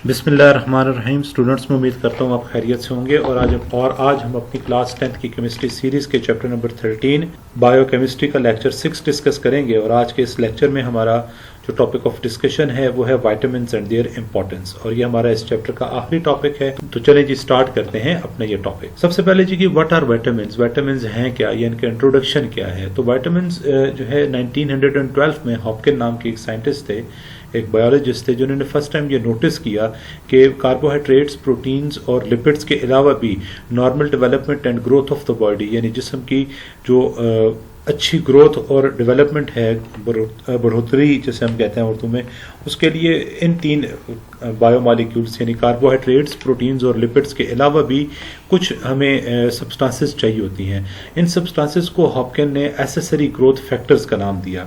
बिस्मिल्लाहिर्रहमानिर्रहीम। स्टूडेंट्स में उम्मीद करता हूँ आप खैरियत से होंगे और आज हम अपनी क्लास 10th की केमिस्ट्री सीरीज़ के चैप्टर नंबर 13 बायोकेमिस्ट्री का लेक्चर 6 डिस्कस करेंगे। और आज के इस लेक्चर में हमारा जो टॉपिक ऑफ डिस्कशन है वो है विटामिन्स एंड देयर इंपॉर्टेंस, और ये हमारा इस चैप्टर का आखिरी टॉपिक है। तो चले जी स्टार्ट करते हैं अपना ये टॉपिक। सबसे पहले जी कि व्हाट आर विटामिन्स, विटामिन्स हैं क्या, ये इनका इंट्रोडक्शन क्या है। तो विटामिन्स जो है 1912 में हॉपकिन नाम के एक साइंटिस्ट थे, एक बायोलॉजिस्ट थे, जिन्होंने फर्स्ट टाइम ये नोटिस किया कि कार्बोहाइड्रेट्स, प्रोटीन्स और लिपिड्स के अलावा भी normal development and growth of the body, यानी जिस्म की जो अच्छी ग्रोथ और डेवलपमेंट है, बढ़ोतरी जिसे हम कहते हैं उर्दू में, उसके लिए इन तीन बायोमॉलिक्यूल्स यानी कार्बोहाइड्रेट्स, प्रोटीन्स और लिपिड्स के अलावा भी कुछ हमें सब्सटेंसेस चाहिए होती हैं। इन सब्सटेंसेस को हॉपकिन ने एसेसरी ग्रोथ फैक्टर्स का नाम दिया।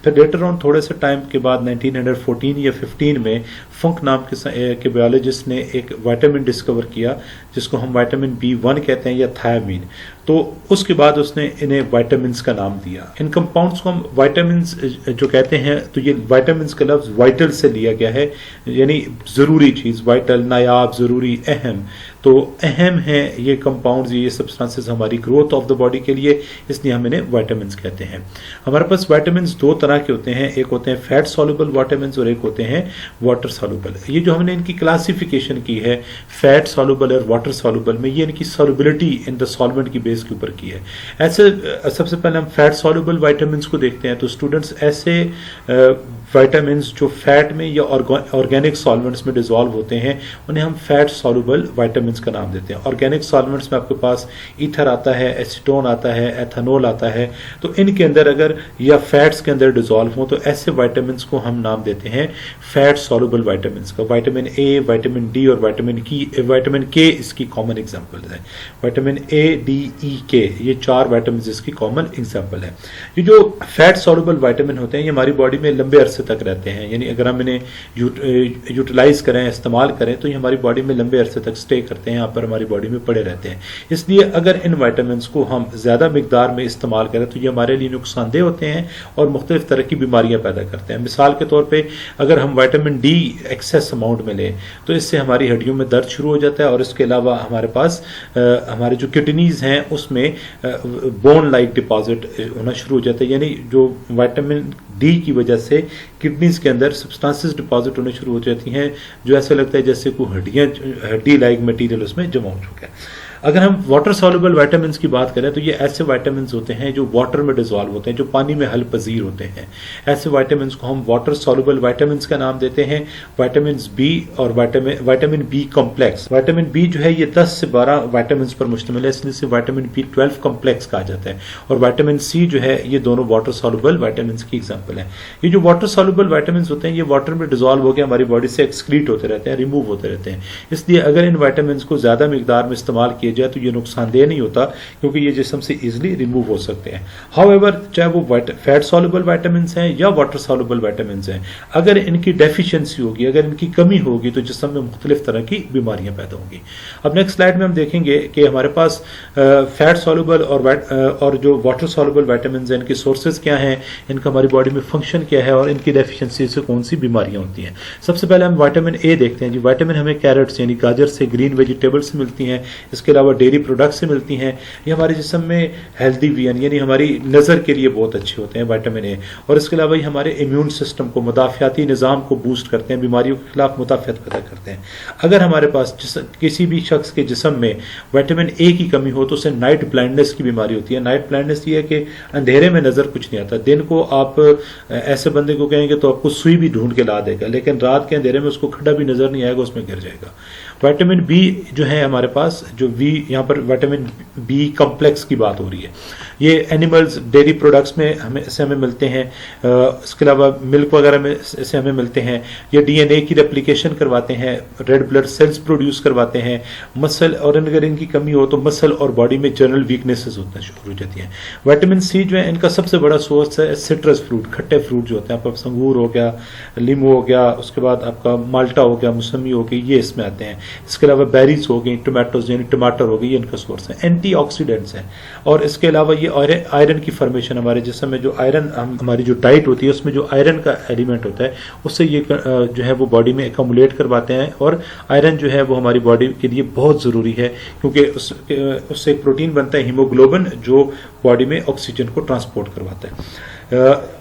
फिर लेटर ऑन थोड़े से टाइम के बाद 1914 या 15 में फंक नाम के बायोलॉजिस्ट ने एक विटामिन डिस्कवर किया जिसको हम विटामिन B1 कहते हैं या थायामीन। तो उसके बाद उसने इन्हें विटामिन्स का नाम दिया। इन कंपाउंड्स को हम विटामिन्स जो कहते हैं, तो ये विटामिन्स का लफ्ज वाइटल से लिया गया है, यानी जरूरी चीज, वाइटल, नायाब, जरूरी, अहम। तो अहम है ये कंपाउंड्स, ये सब्सटेंसेस हमारी ग्रोथ ऑफ द बॉडी के लिए, इसलिए हम इन्हें विटामिन्स कहते हैं। हमारे पास विटामिन्स दो तरह के होते हैं, एक होते हैं फैट सॉल्युबल विटामिन्स और एक होते हैं वाटर सॉल्युबल। ये जो हमने इनकी क्लासिफिकेशन की है फैट सॉल्युबल और वाटर सॉल्युबल में, ये इनकी सॉल्युबिलिटी इन द सॉल्वेंट की बेस के ऊपर की है। ऐसे सबसे पहले हम फैट सॉल्युबल विटामिन्स को देखते हैं। तो स्टूडेंट्स ऐसे विटामिन्स जो फैट में या ऑर्गेनिक सॉल्वेंट्स में डिसॉल्व होते हैं उन्हें हम फैट सॉल्युबल विटामिन्स का नाम देते हैं। ऑर्गेनिक सॉल्वेंट्स में आपके पास ईथर आता है, एसीटोन आता है, एथेनॉल आता है। तो इनके अंदर अगर या फैट्स के अंदर डिसॉल्व हो तो ऐसे विटामिन्स को हम नाम देते हैं फैट सॉल्युबल विटामिन्स का। विटामिन ए, विटामिन डी और विटामिन के इसकी कॉमन एग्जांपल है। विटामिन ए, डी, ई, के, ये चार विटामिन इसकी कॉमन एग्जांपल है। ये जो फैट सॉल्युबल विटामिन होते हैं ये हमारी बॉडी में लंबे अरसे तक रहते हैं, यानी अगर हम इन्हें यूटिलाइज करें, इस्तेमाल करें, तो ये हमारी बॉडी में लंबे अरसे तक स्टे करते हैं, यहाँ पर हमारी बॉडी में पड़े रहते हैं। इसलिए अगर इन विटामिन्स को हम ज्यादा मिकदार में इस्तेमाल करें तो ये हमारे लिए नुकसानदेह होते हैं और मुख्तलिफ तरह की बीमारियां पैदा करते हैं। मिसाल के तौर पर अगर हम विटामिन डी एक्सेस अमाउंट में लें तो इससे हमारी हड्डियों में दर्द शुरू हो जाता है, और इसके अलावा हमारे पास हमारे जो किडनीज हैं उसमें बोन लाइक डिपॉजिट होना शुरू हो जाता है, यानी जो विटामिन डी की वजह से किडनीज के अंदर सब्सटेंसेस डिपॉजिट होने शुरू हो जाती हैं, जो ऐसा लगता है जैसे कोई हड्डी लाइक मटेरियल उसमें जमा हो चुका है। अगर हम वाटर सॉल्युबल विटामिन्स की बात करें तो ये ऐसे विटामिन्स होते हैं जो वाटर में डिसॉल्व होते हैं, जो पानी में हल पजीर होते हैं। ऐसे विटामिन्स को हम वाटर सॉल्युबल विटामिन्स का नाम देते हैं। विटामिन बी और vitamin B complex, vitamin B जो है ये 10 से 12 विटामिन्स पर मुश्तमिल है, इसलिए इसे विटामिन B12 कॉम्प्लेक्स कहा जाता है। और विटामिन सी जो है ये दोनों वाटर सॉल्युबल विटामिन्स की एग्जाम्पल है। ये जो वाटर सॉल्युबल विटामिन्स होते हैं ये वाटर में डिसॉल्व होकर हमारी बॉडी से एक्सक्रीट होते रहते हैं, रिमूव होते रहते हैं। इसलिए अगर इन विटामिन्स को ज्यादा मिकदार में इस्तेमाल किया जाए तो ये नुकसानदेह नहीं होता, क्योंकि ये जिस्म से इजीली रिमूव हो सकते हैं। हाउएवर, चाहे वो फैट सॉल्युबल विटामिन्स हैं या वाटर सॉल्युबल विटामिन्स हैं, अगर इनकी डेफिशिएंसी होगी, अगर इनकी कमी होगी तो जिस्म में मुख्तलिफ तरह की बीमारियां पैदा होंगी। अब नेक्स्ट स्लाइड में हम देखेंगे कि हमारे पास फैट सॉल्युबल और जो वाटर सॉल्युबल विटामिन्स हैं इनके सोर्सेज क्या हैं, इनका हमारी बॉडी में फंक्शन क्या है और इनकी डेफिशिएंसी से कौन सी बीमारियां होती हैं। सबसे पहले हम विटामिन ए देखते हैं जी। विटामिन हमें कैरेट्स यानी गाजर से, ग्रीन वेजिटेबल से मिलती हैं, इसके अलावा डेयरी प्रोडक्ट से मिलती हैं। ये हमारे जिस्म में हेल्दी वियन यानी हमारी नज़र के लिए बहुत अच्छे होते हैं विटामिन ए, और इसके अलावा ये हमारे इम्यून सिस्टम को, मुदाफ़ियाती निज़ाम को बूस्ट करते हैं, बीमारियों के खिलाफ मुदाफ़ियत पैदा करते हैं। अगर हमारे पास किसी भी शख्स के जिस्म में विटामिन ए की कमी हो तो उसे नाइट ब्लाइंडनेस की बीमारी होती है। नाइट ब्लाइंडनेस ये है कि अंधेरे में नज़र कुछ नहीं आता। दिन को आप ऐसे बंदे को कहेंगे तो आपको सुई भी ढूंढ के ला देगा, लेकिन रात के अंधेरे में उसको खड्डा भी नजर नहीं आएगा, उसमें गिर जाएगा। विटामिन बी जो है हमारे पास, जो बी यहाँ पर विटामिन बी कॉम्प्लेक्स की बात हो रही है, ये एनिमल्स डेयरी प्रोडक्ट्स में हमें मिलते हैं। इसके अलावा मिल्क वगैरह में से हमें मिलते हैं। ये डीएनए की रेप्लिकेशन करवाते हैं, रेड ब्लड सेल्स प्रोड्यूस करवाते हैं, मसल, और अगर इनकी कमी हो तो मसल और बॉडी में जनरल वीकनेसेस होना शुरू हो जाती हैं। विटामिन सी जो है इनका सबसे बड़ा सोर्स है सिट्रस फ्रूट, खट्टे फ्रूट जो होते हैं, आपका अंगूर हो गया, लीमू हो गया, उसके बाद आपका माल्टा हो गया, मौसमी हो गई, ये इसमें आते हैं। इसके अलावा बेरीज हो गई, टोमेटोज यानी टमाटर टमाटर हो गई, ये इनका सोर्स है। एंटीऑक्सीडेंट्स हैं, और इसके अलावा ये आयरन की फॉर्मेशन, हमारे जिस्म में जो आयरन, हमारी जो डाइट होती है उसमें जो आयरन का एलिमेंट होता है उससे ये जो है वो बॉडी में एकमुलेट करवाते हैं, और आयरन जो है वो हमारी बॉडी के लिए बहुत ज़रूरी है, क्योंकि उससे एक प्रोटीन बनता है हीमोग्लोबिन, जो बॉडी में ऑक्सीजन को ट्रांसपोर्ट करवाता है।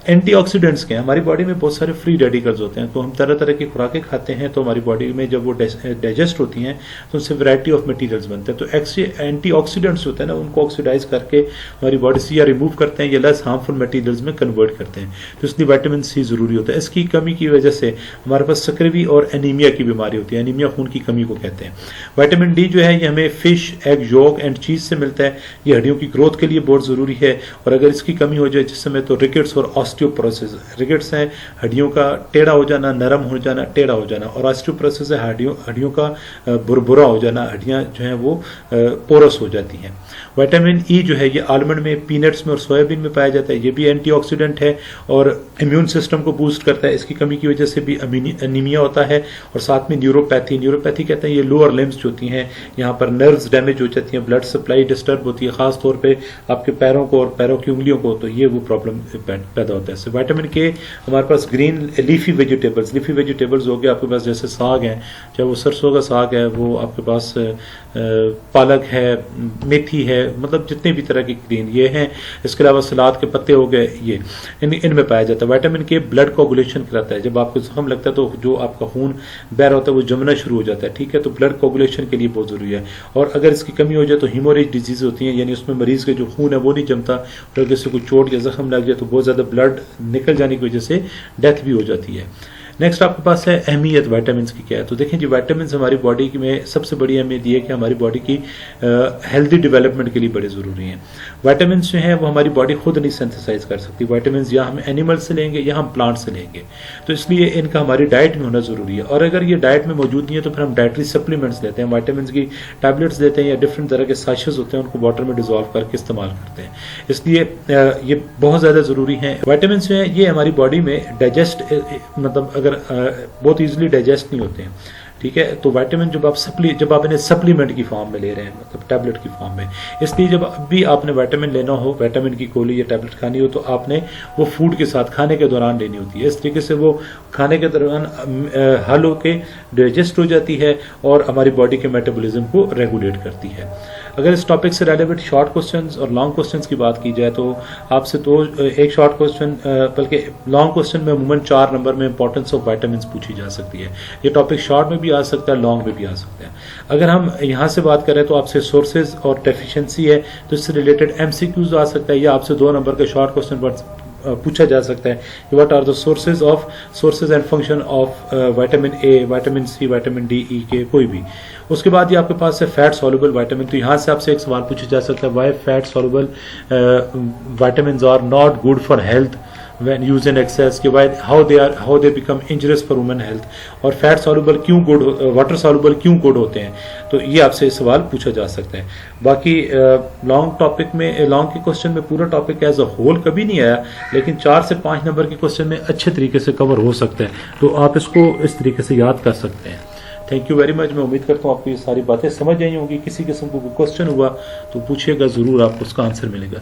एंटीऑक्सीडेंट्स के हमारी बॉडी में बहुत सारे फ्री रेडिकल्स होते हैं, तो हम तरह तरह की खुराकें खाते हैं तो हमारी बॉडी में जब वो डाइजेस्ट होती हैं तो उनसे वैरायटी ऑफ मटेरियल्स बनते हैं। तो एंटीऑक्सीडेंट्स होते हैं ना, उनको ऑक्सीडाइज करके हमारी बॉडी से या रिमूव करते हैं या लेस हार्मफुल मटेरियल्स में कन्वर्ट करते हैं, तो इसलिए विटामिन सी ज़रूरी होता है। इसकी कमी की वजह से हमारे पास सक्रिवी और एनीमिया की बीमारी होती है, एनीमिया खून की कमी को कहते हैं। विटामिन डी जो है ये हमें फिश, एग, योग एंड चीज़ से मिलता है, ये हड्डियों की ग्रोथ के लिए बहुत ज़रूरी है, और अगर इसकी कमी हो जाए जिसमें तो रिकेट्स और ऑस्टियोपोरोसिस, रिकेट्स है हड्डियों का टेढ़ा हो जाना, नरम हो जाना, टेढ़ा हो जाना, और ऑस्टियोपोरोसिस है हड्डियों का बुरबुरा हो जाना, हड्डियां जो हैं वो पोरस हो जाती हैं। विटामिन ई जो है ये आलमंड में, पीनट्स में और सोयाबीन में पाया जाता है, ये भी एंटीऑक्सीडेंट है और इम्यून सिस्टम को बूस्ट करता है। इसकी कमी की वजह से भी एनीमिया होता है, और साथ में न्यूरोपैथी कहते हैं, ये लोअर लिम्स जो होती हैं, यहाँ पर नर्व्स डैमेज हो जाती हैं, ब्लड सप्लाई डिस्टर्ब होती है, खास तौर पे आपके पैरों को और पैरों की उंगलियों को, तो ये वो प्रॉब्लम पैदा होता है। विटामिन के हमारे पास ग्रीन लीफी वेजिटेबल्स हो गए आपके पास, जैसे साग है, चाहे वो सरसों का साग है, वो आपके पास पालक है, मेथी है, मतलब जितने भी तरह के ग्रीन ये हैं। इसके अलावा सलाद के पत्ते हो गए, ये इनमें पाया जाता है। विटामिन के ब्लड कोगुलेशन कराता है, जब आपको जख्म लगता है तो जो आपका खून बह रहा होता है वो जमना शुरू हो जाता है, ठीक है, तो ब्लड कोगुलेशन के लिए बहुत जरूरी है। और अगर इसकी कमी हो जाए तो हीमोरेज डिजीज होती है, यानी उसमें मरीज के जो खून है वो नहीं जमता, और अगर किसी को चोट या जख्म लग जाए तो बहुत ज्यादा ब्लड निकल जाने की वजह से डेथ भी हो जाती है। नेक्स्ट आपके पास है अहमियत विटामिन की क्या है, तो देखें जी विटामिन हमारी बॉडी में सबसे बड़ी अहमियत ये है कि हमारी बॉडी की हेल्दी डेवलपमेंट के लिए बड़े ज़रूरी हैं। विटामिन जो हैं वो हमारी बॉडी खुद नहीं सिंथेसाइज कर सकती, विटामिन या हम एनिमल से लेंगे या हम प्लांट से लेंगे, तो इसलिए इनका हमारी डाइट में होना ज़रूरी है। और अगर ये डाइट में मौजूद नहीं है तो फिर हम डाइटरी सप्लीमेंट्स लेते हैं, विटामिन की टैबलेट्स लेते हैं, या डिफरेंट तरह के साशेस होते हैं उनको वाटर में डिजोल्व करके इस्तेमाल करते हैं, इसलिए ये बहुत ज़्यादा ज़रूरी हैं। विटामिन जो है ये हमारी बॉडी में डाइजेस्ट, मतलब अगर बहुत ईजिली डाइजेस्ट नहीं होते हैं, ठीक है, तो विटामिन जब आप इन्हें सप्लीमेंट की फॉर्म में ले रहे हैं, मतलब टैबलेट की फॉर्म में, इसलिए जब भी आपने विटामिन लेना हो, विटामिन की गोली या टैबलेट खानी हो, तो आपने वो फूड के साथ खाने के दौरान लेनी होती है। इस तरीके से वो खाने के दौरान हल होके डाइजेस्ट हो जाती है और हमारी बॉडी के मेटाबॉलिज्म को रेगुलेट करती है। अगर इस टॉपिक से रेलेवेंट शॉर्ट क्वेश्चंस और लॉन्ग क्वेश्चंस की बात की जाए तो आपसे तो एक शॉर्ट क्वेश्चन, बल्कि लॉन्ग क्वेश्चन में अमूमन 4 नंबर में इंपॉर्टेंस ऑफ विटामिन पूछी जा सकती है। ये टॉपिक शॉर्ट में भी आ सकता है, लॉन्ग में भी आ सकता है। अगर हम यहाँ से बात करें तो आपसे सोर्सेज और डेफिशिएंसी है तो इससे रिलेटेड MCQs आ सकता है, या आपसे 2 नंबर का शॉर्ट क्वेश्चन पूछा जा सकता है कि what are the sources and function of vitamin A, vitamin C, vitamin D, E के कोई भी। उसके बाद ये आपके पास है फैट सॉल्युबल विटामिन, तो यहाँ से आपसे एक सवाल पूछा जा सकता है, why fat soluble vitamins are not good for health when used in excess, कि how they become injurious for women health, और फैट सॉल्युबल क्यों गुड, वाटर सॉल्युबल क्यों गुड होते हैं, तो ये आपसे सवाल पूछा जा सकता है। बाकी लॉन्ग टॉपिक में, लॉन्ग के क्वेश्चन में पूरा टॉपिक एज अ होल कभी नहीं आया, लेकिन 4 से 5 नंबर के क्वेश्चन में अच्छे तरीके से कवर हो सकता है, तो आप इसको इस तरीके से याद कर सकते हैं। Thank you very much. मैं उम्मीद करता हूँ आपको ये सारी बातें समझ आई होंगी। किसी किस्म को क्वेश्चन हुआ तो पूछिएगा ज़रूर, आपको उसका आंसर मिलेगा।